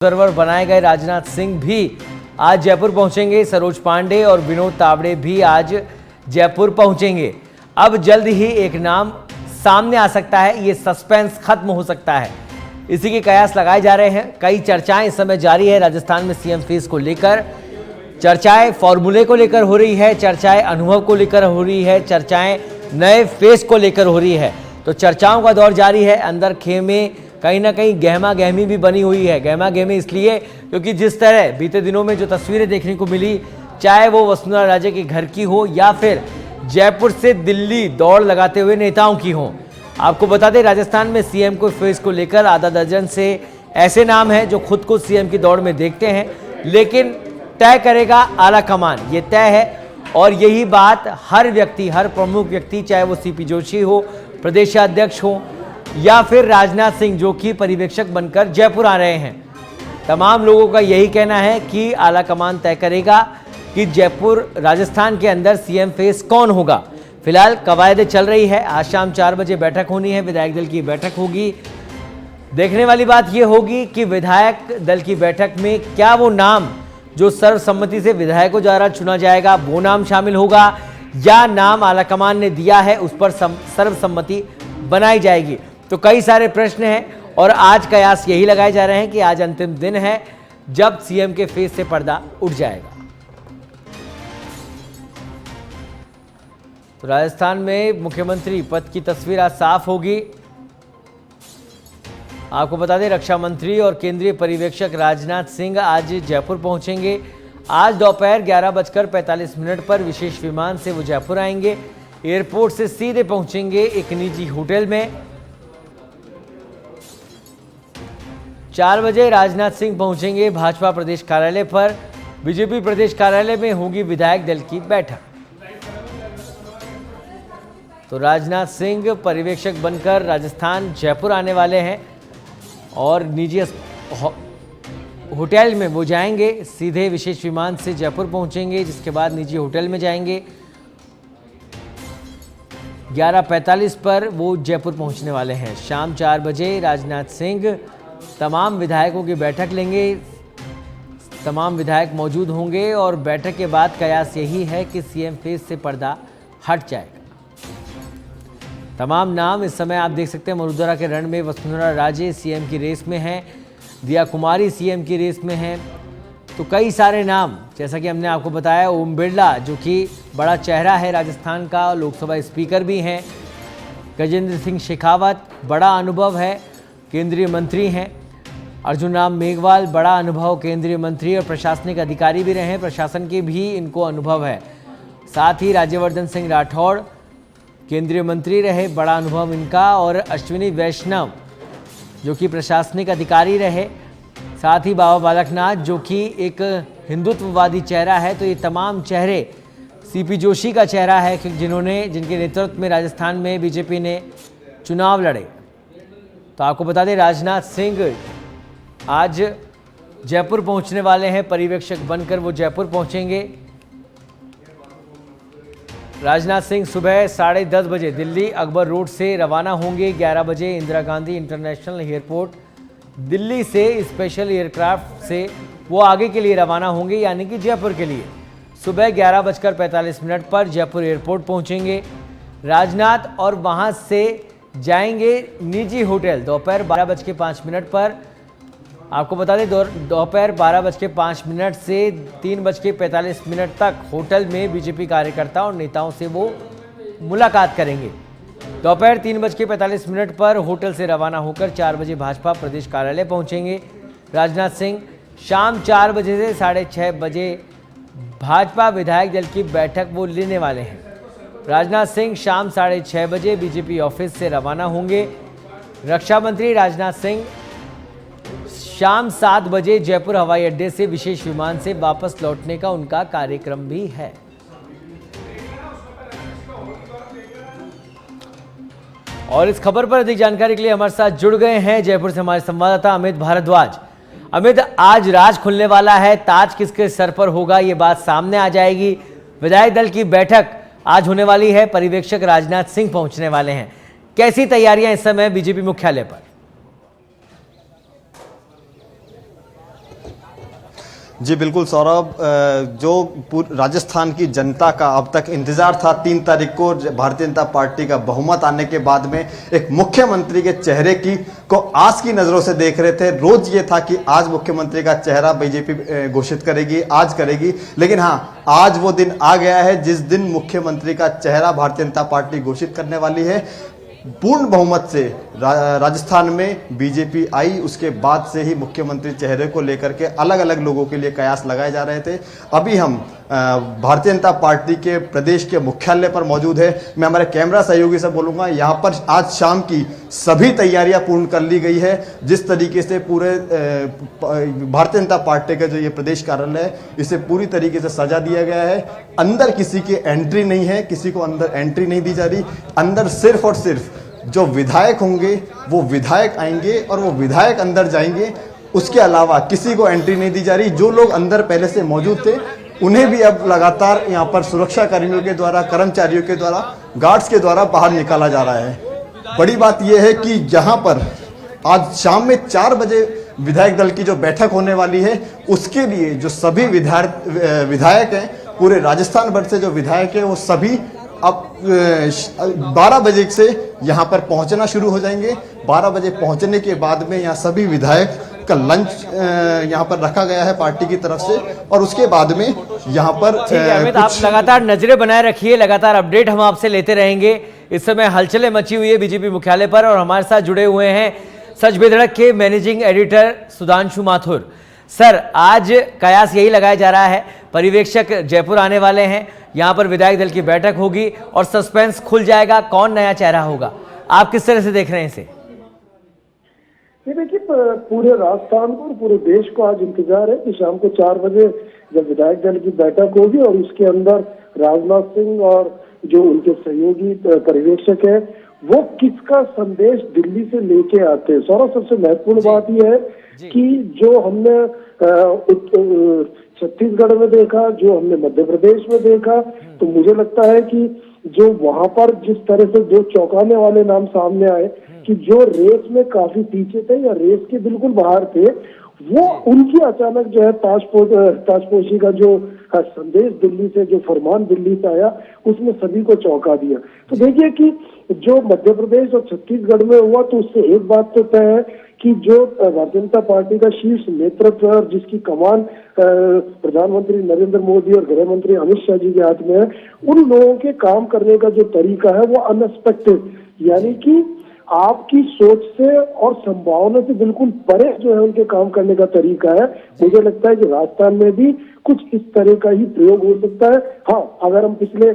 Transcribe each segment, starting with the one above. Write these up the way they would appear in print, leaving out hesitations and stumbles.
Observer बनाए गए राजनाथ सिंह भी आज जयपुर पहुंचेंगे। सरोज पांडे और विनोद तावड़े भी आज जयपुर पहुंचेंगे। अब जल्द ही एक नाम सामने आ सकता है, ये सस्पेंस खत्म हो सकता है, इसी के कयास लगाए जा रहे हैं। कई चर्चाएं इस समय जारी है राजस्थान में सीएम फेस को लेकर। चर्चाएं फॉर्मूले को लेकर हो रही है, चर्चाएं अनुभव को लेकर हो रही है, चर्चाएं नए फेस को लेकर हो रही है। तो चर्चाओं का दौर जारी है। अंदर खेमे कहीं ना कहीं गहमा गहमी भी बनी हुई है। गहमा गहमी इसलिए क्योंकि जिस तरह बीते दिनों में जो तस्वीरें देखने को मिली, चाहे वो वसुंधरा राजे के घर की हो या फिर जयपुर से दिल्ली दौड़ लगाते हुए नेताओं की हो। आपको बता दें, राजस्थान में सीएम को फेस को लेकर आधा दर्जन से ऐसे नाम हैं जो खुद को सीएम की दौड़ में देखते हैं, लेकिन तय करेगा आला कमान, ये तय है। और यही बात हर व्यक्ति, हर प्रमुख व्यक्ति, चाहे वो सीपी जोशी हो, प्रदेशाध्यक्ष हो या फिर राजनाथ सिंह जो कि पर्यवेक्षक बनकर जयपुर आ रहे हैं, तमाम लोगों का यही कहना है कि आला कमान तय करेगा कि जयपुर राजस्थान के अंदर सीएम फेस कौन होगा। फिलहाल कवायदे चल रही है। आज शाम 4 बजे बैठक होनी है, विधायक दल की बैठक होगी। देखने वाली बात यह होगी कि विधायक दल की बैठक में क्या वो नाम जो सर्वसम्मति से विधायकों द्वारा चुना जाएगा वो नाम शामिल होगा, या नाम आला कमान ने दिया है उस पर सर्वसम्मति बनाई जाएगी। तो कई सारे प्रश्न हैं और आज कयास यही लगाए जा रहे हैं कि आज अंतिम दिन है जब सीएम के फेस से पर्दा उठ जाएगा। तो राजस्थान में मुख्यमंत्री पद की तस्वीर आज साफ होगी। आपको बता दें, रक्षा मंत्री और केंद्रीय पर्यवेक्षक राजनाथ सिंह आज जयपुर पहुंचेंगे। आज दोपहर 11:45 पर विशेष विमान से वो जयपुर आएंगे। एयरपोर्ट से सीधे पहुंचेंगे एक निजी होटल में। 4 बजे राजनाथ सिंह पहुंचेंगे भाजपा प्रदेश कार्यालय पर। बीजेपी प्रदेश कार्यालय में होगी विधायक दल की बैठक। तो राजनाथ सिंह पर्यवेक्षक बनकर राजस्थान जयपुर आने वाले हैं और निजी होटल में वो जाएंगे। सीधे विशेष विमान से जयपुर पहुंचेंगे, जिसके बाद निजी होटल में जाएंगे। 11:45 पर वो जयपुर पहुंचने वाले हैं। शाम 4 बजे राजनाथ सिंह तमाम विधायकों की बैठक लेंगे। तमाम विधायक मौजूद होंगे और बैठक के बाद कयास यही है कि सीएम फेस से पर्दा हट जाएगा। तमाम नाम इस समय आप देख सकते हैं। मरुधरा के रण में वसुंधरा राजे सीएम की रेस में हैं, दिया कुमारी सीएम की रेस में हैं। तो कई सारे नाम, जैसा कि हमने आपको बताया, ओम बिरला जो कि बड़ा चेहरा है राजस्थान का, लोकसभा स्पीकर भी हैं। गजेंद्र सिंह शेखावत, बड़ा अनुभव है, केंद्रीय मंत्री हैं। अर्जुन राम मेघवाल, बड़ा अनुभव, केंद्रीय मंत्री और प्रशासनिक अधिकारी भी रहे, प्रशासन के भी इनको अनुभव है। साथ ही राज्यवर्धन सिंह राठौड़ केंद्रीय मंत्री रहे, बड़ा अनुभव इनका। और अश्विनी वैष्णव जो कि प्रशासनिक अधिकारी रहे। साथ ही बाबा बालकनाथ जो कि एक हिंदुत्ववादी चेहरा है। तो ये तमाम चेहरे, सीपी जोशी का चेहरा है कि जिनके नेतृत्व में राजस्थान में बीजेपी ने चुनाव लड़े। तो आपको बता दें, राजनाथ सिंह आज जयपुर पहुंचने वाले हैं, पर्यवेक्षक बनकर वो जयपुर पहुंचेंगे। राजनाथ सिंह सुबह 10:30 बजे दिल्ली अकबर रोड से रवाना होंगे। 11 बजे इंदिरा गांधी इंटरनेशनल एयरपोर्ट दिल्ली से स्पेशल एयरक्राफ्ट से वो आगे के लिए रवाना होंगे, यानी कि जयपुर के लिए। सुबह 11:45 पर जयपुर एयरपोर्ट पहुंचेंगे राजनाथ और वहां से जाएंगे निजी होटल। दोपहर 12:05 पर, आपको बता दें, दोपहर 12:05 से 3:45 तक होटल में बीजेपी कार्यकर्ता और नेताओं से वो मुलाकात करेंगे। दोपहर 3:45 पर होटल से रवाना होकर 4 बजे भाजपा प्रदेश कार्यालय पहुंचेंगे राजनाथ सिंह। शाम 4 बजे से 6:30 बजे भाजपा विधायक दल की बैठक वो लेने वाले हैं। राजनाथ सिंह शाम 6:30 बजे बीजेपी ऑफिस से रवाना होंगे। रक्षा मंत्री राजनाथ सिंह शाम 7 बजे जयपुर हवाई अड्डे से विशेष विमान से वापस लौटने का उनका कार्यक्रम भी है। और इस खबर पर अधिक जानकारी के लिए हमारे साथ जुड़ गए हैं जयपुर से हमारे संवाददाता अमित भारद्वाज। अमित, आज राज खुलने वाला है, ताज किसके सर पर होगा ये बात सामने आ जाएगी। विधायक दल की बैठक आज होने वाली है, पर्यवेक्षक राजनाथ सिंह पहुंचने वाले हैं। कैसी तैयारियां इस समय बीजेपी मुख्यालय पर? जी बिल्कुल सौरभ, जो राजस्थान की जनता का अब तक इंतजार था 3 तारीख को भारतीय जनता पार्टी का बहुमत आने के बाद में एक मुख्यमंत्री के चेहरे की को आस की नजरों से देख रहे थे। रोज ये था कि आज मुख्यमंत्री का चेहरा बीजेपी घोषित करेगी, आज करेगी, लेकिन हाँ, आज वो दिन आ गया है जिस दिन मुख्यमंत्री का चेहरा भारतीय जनता पार्टी घोषित करने वाली है। पूर्ण बहुमत से राजस्थान में बीजेपी आई, उसके बाद से ही मुख्यमंत्री चेहरे को लेकर के अलग अलग लोगों के लिए कयास लगाए जा रहे थे। अभी हम भारतीय जनता पार्टी के प्रदेश के मुख्यालय पर मौजूद है। मैं हमारे कैमरा सहयोगी से बोलूंगा, यहाँ पर आज शाम की सभी तैयारियां पूर्ण कर ली गई है। जिस तरीके से पूरे भारतीय जनता पार्टी का जो ये प्रदेश कार्यालय है, इसे पूरी तरीके से सजा दिया गया है। अंदर किसी की एंट्री नहीं है, किसी को अंदर एंट्री नहीं दी जा रही। अंदर सिर्फ और सिर्फ जो विधायक होंगे वो विधायक आएंगे और वो विधायक अंदर जाएंगे, उसके अलावा किसी को एंट्री नहीं दी जा रही। जो लोग अंदर पहले से मौजूद थे उन्हें भी अब लगातार यहाँ पर सुरक्षा कर्मियों के द्वारा, कर्मचारियों के द्वारा, गार्ड्स के द्वारा बाहर निकाला जा रहा है। बड़ी बात यह है कि जहां पर आज शाम में 4 बजे विधायक दल की जो बैठक होने वाली है, उसके लिए जो सभी विधायक हैं, पूरे राजस्थान भर से जो विधायक हैं, वो सभी अब 12 बजे से यहाँ पर पहुंचना शुरू हो जाएंगे। 12 बजे पहुंचने के बाद में यहाँ सभी विधायक का लंच यहाँ पर रखा गया है पार्टी की तरफ से, और उसके बाद में यहाँ पर अमित, आप लगातार नजरें बनाए रखिए, लगातार अपडेट हम आपसे लेते रहेंगे। इस समय हलचलें मची हुई है बीजेपी मुख्यालय पर, और हमारे साथ जुड़े हुए हैं सच बेधड़क के managing editor Sudhanshu Mathur. Sir, आज कयास यही लगाया जा रहा है, पर्यवेक्षक जयपुर आने वाले हैं, यहाँ पर विधायक दल की बैठक होगी और सस्पेंस खुल जाएगा, कौन नया चेहरा होगा। आप किस तरह से देख रहे हैं इसे? ये देखिए, पूरे राजस्थान को और पूरे देश को आज इंतजार है कि शाम को 4 बजे जब विधायक दल की बैठक होगी और उसके अंदर राजनाथ सिंह और जो उनके सहयोगी पर्यवेक्षक है वो किसका संदेश दिल्ली से लेके आते हैं। सौरभ, सबसे महत्वपूर्ण बात यह है कि जो हमने छत्तीसगढ़ में देखा, जो हमने मध्य प्रदेश में देखा, तो मुझे लगता है कि जो वहां पर जिस तरह से 2 चौंकाने वाले नाम सामने आए कि जो रेस में काफी पीछे थे या रेस के बिल्कुल बाहर थे, वो उनकी अचानक जो है ताजपोशी का जो संदेश दिल्ली से, जो फरमान दिल्ली से आया, उसने सभी को चौंका दिया। तो देखिए कि जो मध्य प्रदेश और छत्तीसगढ़ में हुआ, तो उससे एक बात तो तय है कि जो भारतीय जनता पार्टी का शीर्ष नेतृत्व और जिसकी कमान प्रधानमंत्री नरेंद्र मोदी और गृह मंत्री अमित शाह जी के हाथ में है, उन लोगों के काम करने का जो तरीका है वो अनएक्सपेक्टेड, यानी कि आपकी सोच से और संभावना से बिल्कुल परे जो है उनके काम करने का तरीका है। मुझे लगता है कि राजस्थान में भी कुछ इस तरह का ही प्रयोग हो सकता है। हाँ, अगर हम पिछले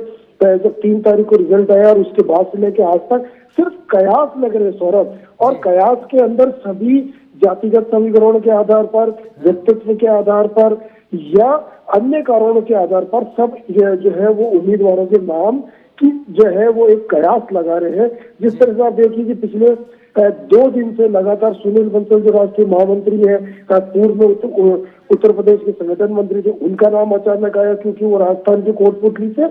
जब 3 तारीख को रिजल्ट आया और उसके बाद से लेकर आज तक सिर्फ कयास लग रहे सौरभ, और कयास के अंदर सभी जातिगत समीकरणों के आधार पर, व्यक्तित्व के आधार पर या अन्य कारणों के आधार पर सब जो है वो उम्मीदवारों के नाम की जो है वो एक कयास लगा रहे हैं। जिस तरह से आप देखिए कि पिछले 2 दिन से लगातार सुनील बंसल जो राष्ट्रीय महामंत्री है, पूर्व में उत्तर प्रदेश के संगठन मंत्री थे, उनका नाम अचानक आया क्योंकि वो राजस्थान के कोटपुतली से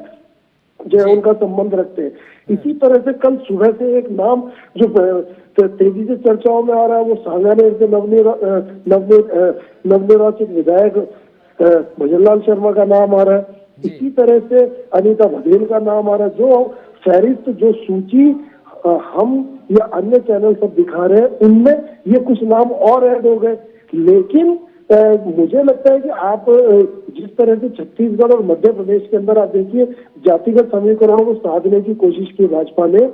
जो है उनका संबंध रखते हैं। इसी तरह से कल सुबह से एक नाम जो तेजी से चर्चाओं में आ रहा है वो सांगानेर से नवनिर्वाचित विधायक भजनलाल शर्मा का नाम आ रहा है। इसी तरह से अनीता बघेल का नाम आ रहा है। जो फहरिस्त, जो सूची हम या अन्य चैनल सब दिखा रहे हैं, उनमें ये कुछ नाम और ऐड हो गए। लेकिन मुझे लगता है कि आप जिस तरह से छत्तीसगढ़ और मध्य प्रदेश के अंदर आप देखिए जातिगत समीकरणों को साधने की कोशिश की भाजपा ने,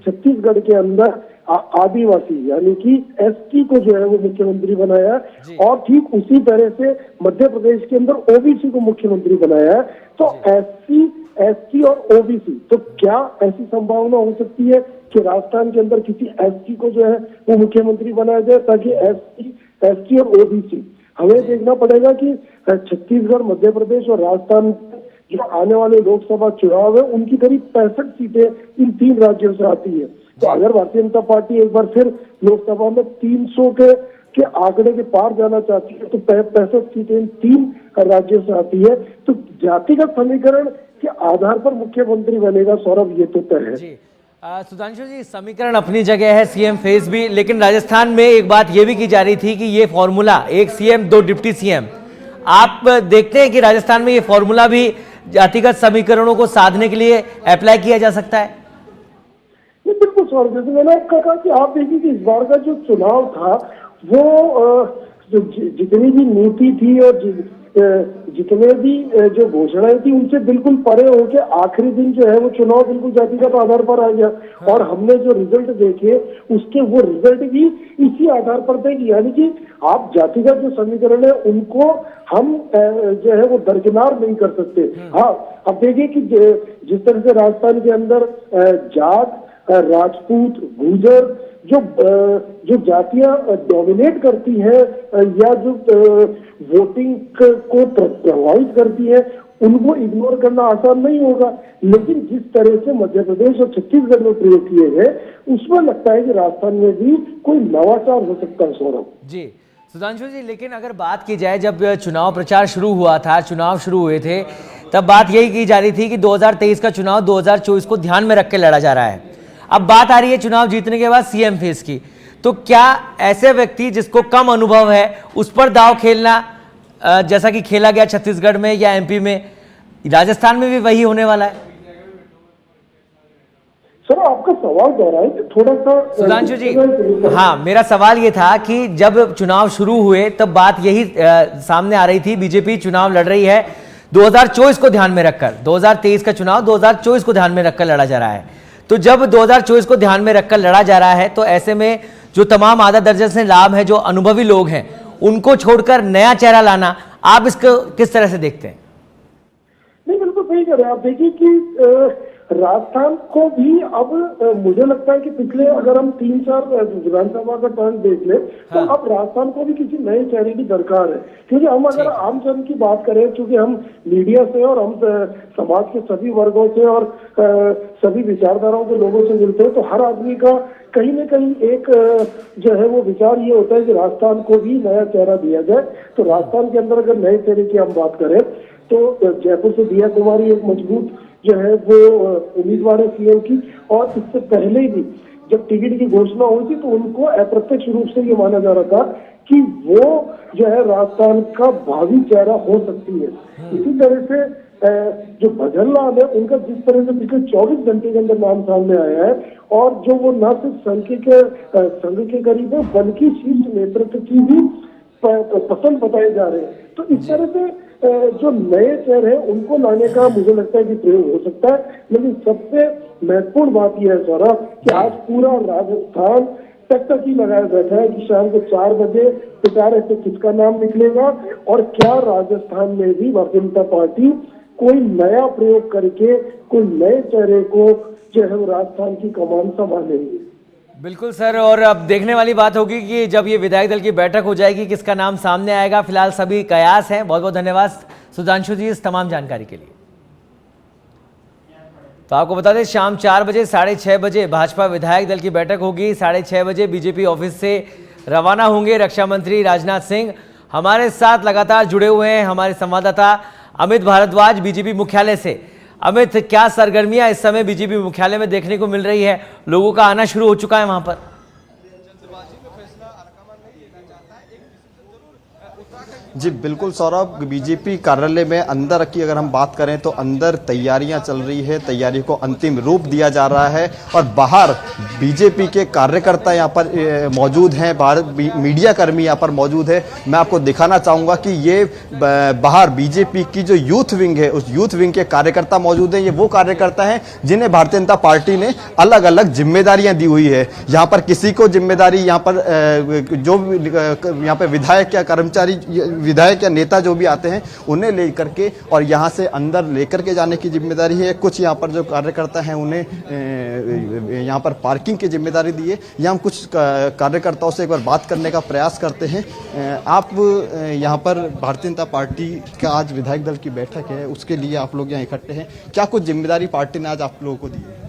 छत्तीसगढ़ के अंदर आदिवासी यानी कि एसटी को जो है वो मुख्यमंत्री बनाया, और ठीक उसी तरह से मध्य प्रदेश के अंदर ओबीसी को मुख्यमंत्री बनाया है। तो एसटी और ओबीसी, तो क्या ऐसी संभावना हो सकती है कि राजस्थान के अंदर किसी एसटी को जो है वो मुख्यमंत्री बनाया जाए, ताकि एसटी और ओबीसी, हमें देखना पड़ेगा कि छत्तीसगढ़, मध्य प्रदेश और राजस्थान जो आने वाले लोकसभा चुनाव है उनकी करीब 65 सीटें इन 3 राज्यों से आती है। तो अगर भारतीय जनता पार्टी एक बार फिर लोकसभा में 300 के आंकड़े के पार जाना चाहती है, तो 65 सीटें इन 3 राज्यों से आती है। तो जातिगत समीकरण के आधार पर मुख्यमंत्री बनेगा सौरभ, ये तो तय है। सुधांशु जी, समीकरण अपनी जगह है, सीएम फेज भी, लेकिन राजस्थान में एक बात यह भी की जा रही थी कि ये फॉर्मूला 1 सीएम 2 डिप्टी सीएम आप देखते हैं कि राजस्थान में ये फॉर्मूला भी जातिगत समीकरणों को साधने के लिए अप्लाई किया जा सकता है? बिल्कुल सर, जैसे मैंने आपका कहा कि आप देखिए कि इस बार का जो चुनाव था वो जो जितनी भी नीति थी और जितने भी जो घोषणाएं थी उनसे बिल्कुल परे होके आखिरी दिन जो है वो चुनाव बिल्कुल जातिगत आधार पर आ गया। और हमने जो रिजल्ट देखे उसके वो रिजल्ट भी इसी आधार पर थे कि यानी कि आप जातिगत जो समीकरण है उनको हम जो है वो दरकिनार नहीं कर सकते। हाँ, अब देखिए कि जिस तरह से राजस्थान के अंदर जाट, राजपूत, गुर्जर जो जातियां डोमिनेट करती है या जो वोटिंग को प्रभावित करती है उनको इग्नोर करना आसान नहीं होगा। लेकिन जिस तरह से मध्य प्रदेश और छत्तीसगढ़ में प्रयोग किए गए उसमें लगता है कि राजस्थान में भी कोई नवाचार हो सकता है। सौरभ जी, सुधांशु जी, लेकिन अगर बात की जाए जब चुनाव प्रचार शुरू हुआ था, चुनाव शुरू हुए थे, तब बात यही की जा रही थी कि 2023 का चुनाव 2024 को ध्यान में रख के लड़ा जा रहा है। अब बात आ रही है चुनाव जीतने के बाद सीएम फेस की, तो क्या ऐसे व्यक्ति जिसको कम अनुभव है उस पर दांव खेलना, जैसा कि खेला गया छत्तीसगढ़ में या एमपी में, राजस्थान में भी वही होने वाला है? सर आपका सवाल दोहराए कि थोड़ा सा सुधांशु जी, हाँ, मेरा सवाल ये था कि जब चुनाव शुरू हुए तब बात यही सामने आ रही थी, बीजेपी चुनाव लड़ रही है 2024 को ध्यान में रखकर, 2023 का चुनाव 2024 को ध्यान में रखकर लड़ा जा रहा है। तो जब 2024 को ध्यान में रखकर लड़ा जा रहा है तो ऐसे में जो तमाम आधा दर्जन से लाभ है, जो अनुभवी लोग हैं, उनको छोड़कर नया चेहरा लाना, आप इसको किस तरह से देखते हैं? नहीं, बिल्कुल सही कह रहे हैं आप। देखिए कि राजस्थान को भी अब मुझे लगता है कि पिछले अगर हम 3-4 विधानसभा का टर्न देख ले तो अब राजस्थान को भी किसी नए चेहरे की दरकार है। क्योंकि हम अगर आम जन की बात करें, क्योंकि हम मीडिया से और हम समाज के सभी वर्गों से और सभी विचारधाराओं के लोगों से मिलते हैं, तो हर आदमी का कहीं न कहीं एक जो है वो विचार ये होता है कि राजस्थान को भी नया चेहरा दिया जाए। तो राजस्थान के अंदर अगर नए चेहरे की हम बात करें तो जयपुर से दिया कुमारी एक मजबूत जो है वो उम्मीदवार है सीएम की। और इससे पहले भी जब टिकट की घोषणा हुई थी तो उनको अप्रत्यक्ष रूप से ये माना जा रहा था कि वो जो है राजस्थान का भावी चेहरा हो सकती है। इसी तरह से जो भजन लाल है उनका जिस तरह से पिछले 24 घंटे के अंदर नाम सामने आया है और जो वो न सिर्फ संघ के करीब है बल्कि शीर्ष नेतृत्व की भी पसंद बताए जा रहे हैं। तो इस तरह से जो नए चेहरे हैं उनको लाने का मुझे लगता है कि प्रयोग हो सकता है। लेकिन सबसे महत्वपूर्ण बात यह है सौरभ कि आज पूरा राजस्थान तक ही लगाया बैठा है कि शाम को 4 बजे पिटारे से किसका नाम निकलेगा और क्या राजस्थान में भी भारतीय जनता पार्टी कोई नया प्रयोग करके कोई नए चेहरे को जो है राजस्थान की कमान संभालेंगे। बिल्कुल सर, और अब देखने वाली बात होगी कि जब ये विधायक दल की बैठक हो जाएगी किसका नाम सामने आएगा। फिलहाल सभी कयास हैं। बहुत बहुत धन्यवाद सुधांशु जी इस तमाम जानकारी के लिए। तो आपको बता दें शाम 4 बजे 6:30 बजे भाजपा विधायक दल की बैठक होगी। 6:30 बजे बीजेपी ऑफिस से रवाना होंगे रक्षा मंत्री राजनाथ सिंह। हमारे साथ लगातार जुड़े हुए हैं हमारे संवाददाता अमित भारद्वाज बीजेपी मुख्यालय से। अमित, क्या सरगर्मियां इस समय बीजेपी मुख्यालय में देखने को मिल रही है? लोगों का आना शुरू हो चुका है वहां पर? जी बिल्कुल सौरभ, बीजेपी कार्यालय में अंदर की अगर हम बात करें तो अंदर तैयारियां चल रही है, तैयारी को अंतिम रूप दिया जा रहा है और बाहर बीजेपी के कार्यकर्ता यहां पर मौजूद हैं, बाहर मीडिया कर्मी यहां पर मौजूद है। मैं आपको दिखाना चाहूंगा कि ये बाहर बीजेपी की जो यूथ विंग है उस यूथ विंग के कार्यकर्ता मौजूद हैं। ये वो कार्यकर्ता हैं जिन्हें भारतीय जनता पार्टी ने अलग अलग जिम्मेदारियां दी हुई है। यहाँ पर किसी को जिम्मेदारी यहाँ पर जो यहाँ पे विधायक या कर्मचारी, विधायक या नेता जो भी आते हैं उन्हें लेकर के और यहाँ से अंदर लेकर के जाने की जिम्मेदारी है। कुछ यहाँ पर जो कार्यकर्ता हैं उन्हें यहाँ पर पार्किंग की जिम्मेदारी दी है। यहाँ हम कुछ कार्यकर्ताओं से एक बार बात करने का प्रयास करते हैं। आप यहाँ पर भारतीय जनता पार्टी का आज विधायक दल की बैठक है, उसके लिए आप लोग यहाँ इकट्ठे हैं, क्या कुछ जिम्मेदारी पार्टी ने आज आप लोगों को दी है?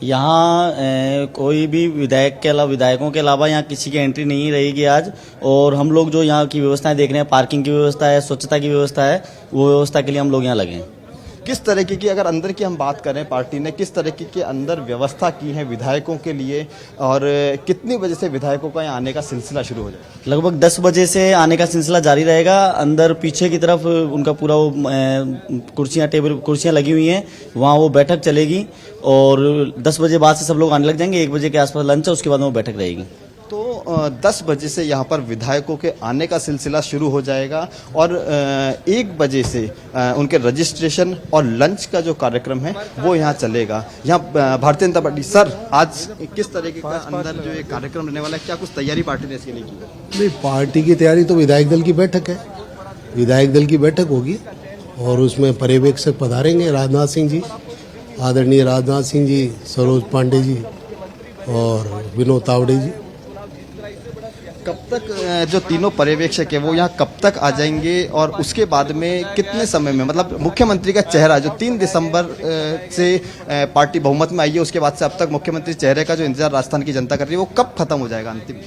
यहाँ कोई भी विधायकों के अलावा यहाँ किसी की एंट्री नहीं रहेगी आज। और हम लोग जो यहाँ की व्यवस्थाएं देख रहे हैं, पार्किंग की व्यवस्था है, स्वच्छता की व्यवस्था है, वो व्यवस्था के लिए हम लोग यहाँ लगे हैं। किस तरीके की, अगर अंदर की हम बात करें, पार्टी ने किस तरीके के अंदर व्यवस्था की है विधायकों के लिए, और कितनी बजे से विधायकों का यहाँ आने का सिलसिला शुरू हो जाएगा? लगभग 10 बजे से आने का सिलसिला जारी रहेगा। अंदर पीछे की तरफ उनका पूरा वो कुर्सियां लगी हुई हैं, वहाँ वो बैठक चलेगी और 10 बजे बाद से सब लोग आने लग जाएंगे। 1 बजे के आसपास लंच है, उसके बाद वो बैठक रहेगी। तो 10 बजे से यहाँ पर विधायकों के आने का सिलसिला शुरू हो जाएगा और 1 बजे से उनके रजिस्ट्रेशन और लंच का जो कार्यक्रम है वो यहाँ चलेगा। यहाँ भारतीय जनता पार्टी, सर आज किस तरीके का अंदर जो ये कार्यक्रम रहने वाला है, क्या कुछ तैयारी पार्टी ने इसके लिए की? नहीं, पार्टी की तैयारी तो विधायक दल की बैठक है, विधायक दल की बैठक होगी और उसमें पर्यवेक्षक पधारेंगे, राजनाथ सिंह जी, आदरणीय राजनाथ सिंह जी, सरोज पांडे जी और विनोद तावड़े जी। कब तक जो तीनों पर्यवेक्षक है वो यहाँ कब तक आ जाएंगे और उसके बाद में कितने समय में, मतलब मुख्यमंत्री का चेहरा जो 3 दिसंबर से पार्टी बहुमत में आई है, उसके बाद से अब तक मुख्यमंत्री चेहरे का जो इंतजार राजस्थान की जनता कर रही है, वो कब खत्म हो जाएगा अंतिम?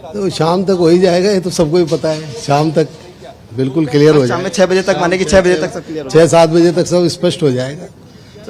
तो शाम तक हो ही जाएगा, ये तो सबको ही पता है। शाम तक बिल्कुल क्लियर हो शाम में जाएगा। 6 बजे तक, माने कि 6 बजे तक सब क्लियर हो 6-7 बजे तक सब स्पष्ट हो जाएगा।